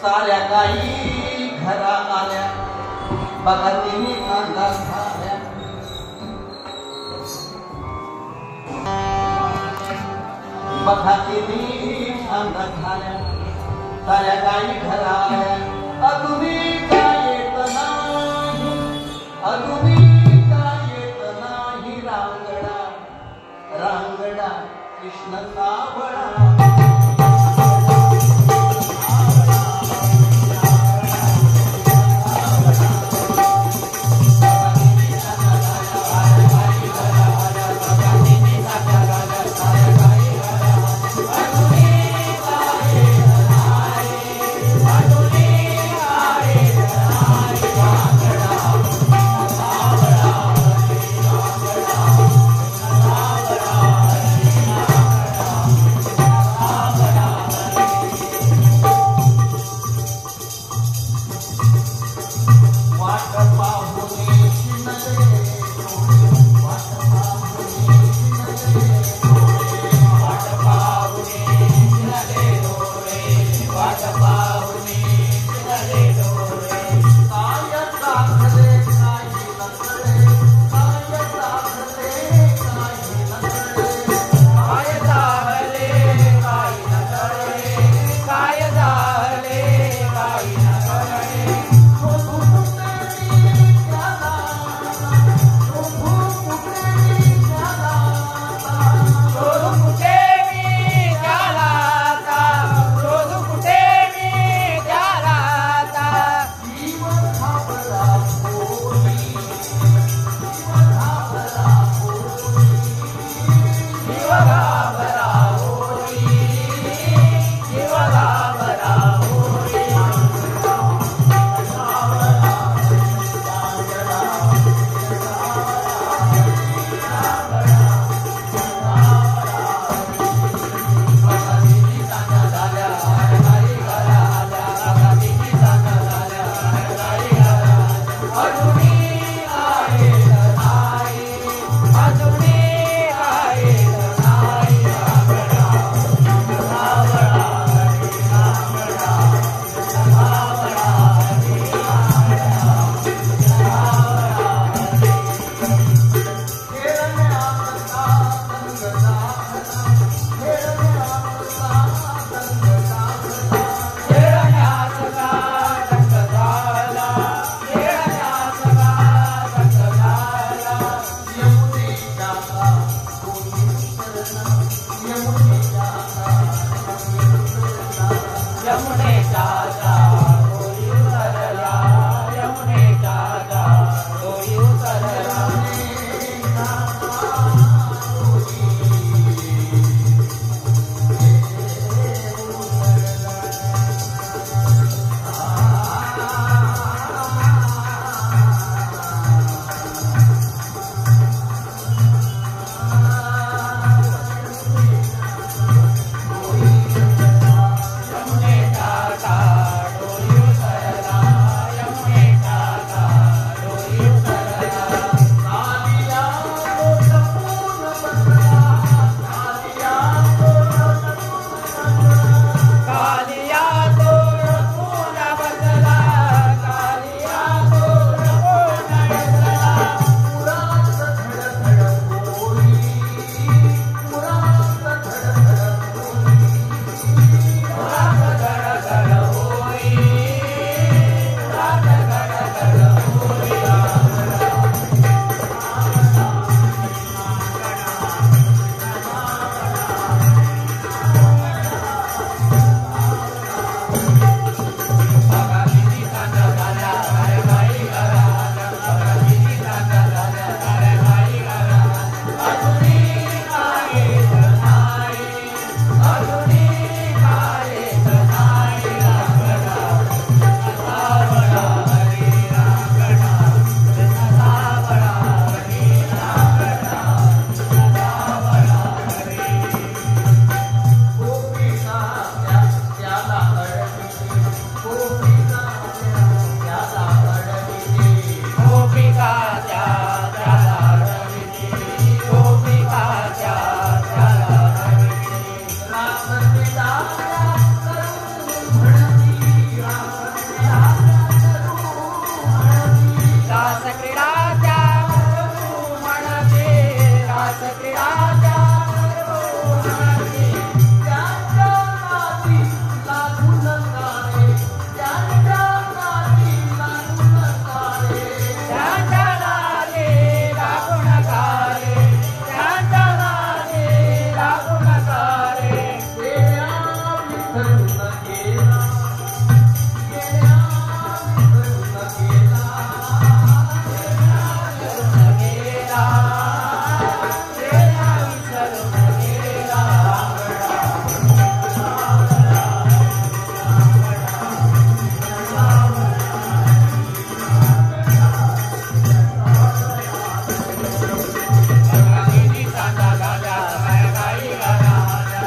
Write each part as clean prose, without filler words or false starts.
साऱ्या गाई घरा आल्या बघा तिने खांदा झाल्या बघा तिने खांदा झाल्या साऱ्या गाई घरा आल्या अजूनही काय येत नाही अजूनही काय येत नाही रांगडा रांगडा कृष्ण सावळा रास क्रीडाच्या म्हणते रास क्रीडाच्या म्हणते त्यांच्या नादी लागून काळे त्यांच्या नादी लागून काळे त्यांच्या नादी लागून काळे त्यांच्या नादी लागून काळे गेल्या विसरून गेला गेल्या विसरून गेला गेला विसरून गेला भगवानी चांदा झाल्या गाई घरा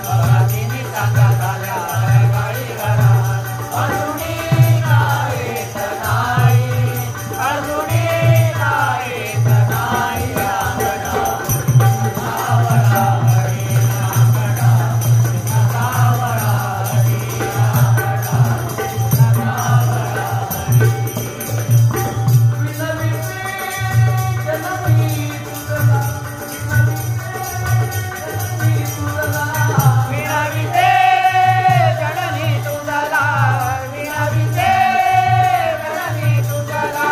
भगवानी चांदा झाल्या गाई घरा अजूनी नाहीत नाही अजूनी नाहीत नाही अंगणा सावरा हरी अंगणा सावरा हरी अंगणा सावरा हरी विणाविते जननी तुझला विणाविते जननी तुझला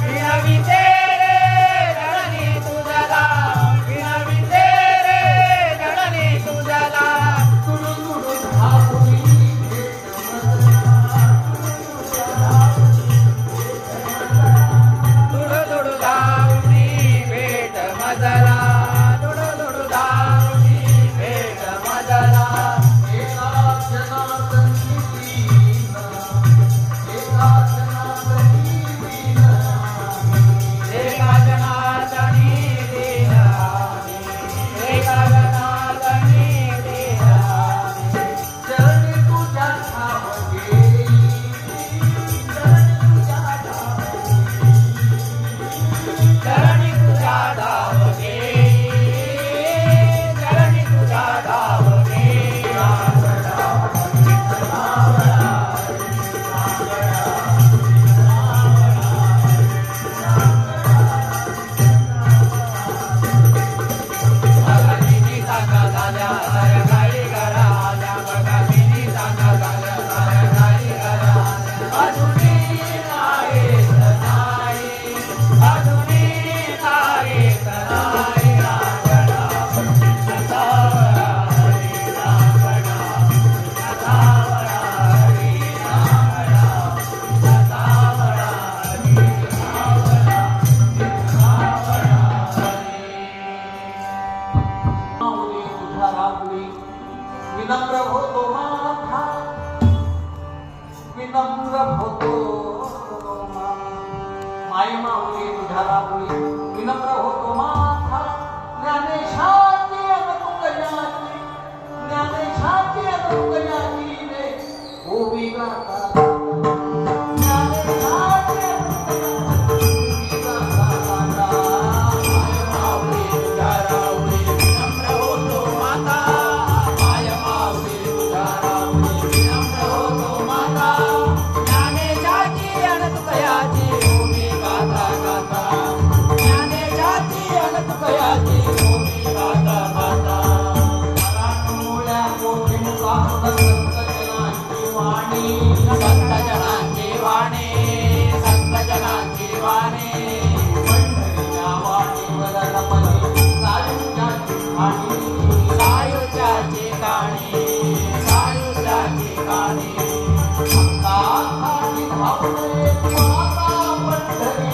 विणाविते जननी तुझला विणाविते जननी तुझला दुडू दुडू धावणी भेट मजला दुडू दुडू धावणी भेट मजला एका जनार्दनी देहानी एका जनार्दनी देहानी चरणी तुझ्या ठावगे चरणी तुझ्या ठावगे चरणी तुझ्या धावगे चरणी तुझ्या धावगे भगवानी चांदा झाल्या साऱ्या गाई घरा आल्या भगवानी चांदा झाल्या साऱ्या गाई घरा आल्या अजूनी नाहीत नाही अजूनी नाहीत नाही अंगणा सावरा हरी अंगणा सावरा हरी अंगणा सावरा हरी सावरा माऊली तुझ्या राबली विनम्र होतो माथा विनम्र होतो माय माऊली तुझ्या राबली विनम्र होतो माथा ज्ञानेशाची अनुकयाची ज्ञानेशाची अनुकयाची रे ओवी गाता ज्ञानेशाची अनुकयाची गाता माय माऊली तुझ्या रावली विनम्र होतो माता माय माऊली तुझ्या रावली विनम्र होतो माता ज्ञानेशाची अनंतकयाची ओवी गाता गाता ज्ञानेशाची अनंतकयाची ओवी गाता गाता मुळ्या कोठी मुखात संतजनांची वाणी संत जनांची वाणी संत जनांची वाणी पंढरीच्या वाणीवर रमली सायुज्याची खाणी सायुच्या ठिकाणी सायुच्या ठिकाणी अंगाखाली धावले माता पंढरी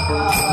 माता